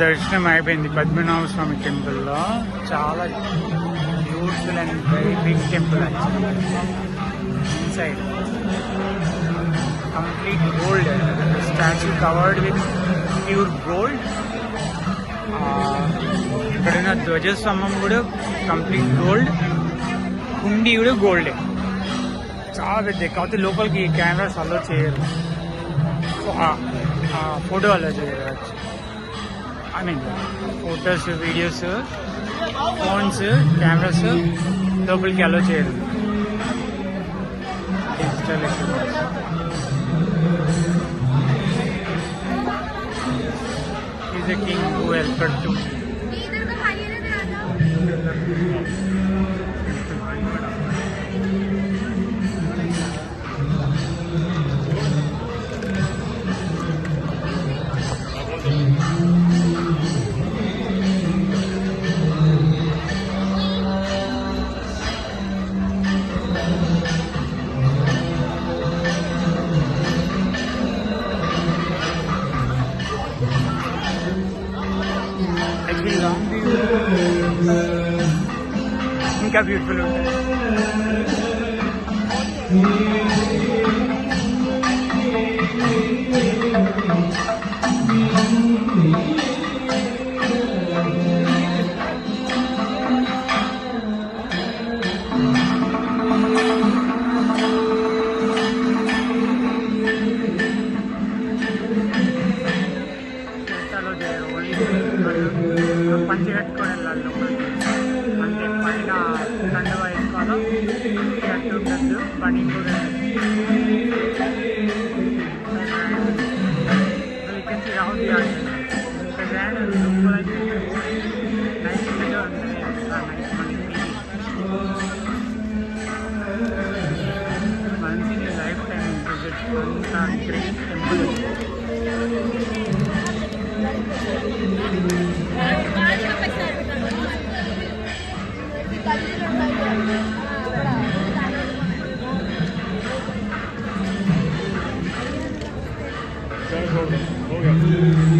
దర్శనం అయిపోయింది పద్మనాభస్వామి టెంపుల్లో. చాలా beautiful and very big temple actually. Inside complete gold, statue covered with pure gold. ఇక్కడున్న ధ్వజస్తంభం కూడా కంప్లీట్ గోల్డ్, కుండీ కూడా గోల్డే. చాలా పెద్ద. కాకపోతే లోపలికి కెమెరాస్ అలో చేయరు, ఫోటో అలో చేయరు. I mean photos, videos, phones, cameras లోపలికి అలో చేయరు. Digital is a king who helped to ఇంకా బ్యూటిఫుల్ ఉంటుంది. పంచి కట్టుకొని వెళ్ళాలి లోపలికి. అంటే పైన కండువ వేసుకోవాలో కట్టు ఉండద్దు, పని కూడా రావుది నైట్గా ఉంటుంది. మంచి లైఫ్ టైం అంత గ్రేట్ టెంపుల్. हो गया.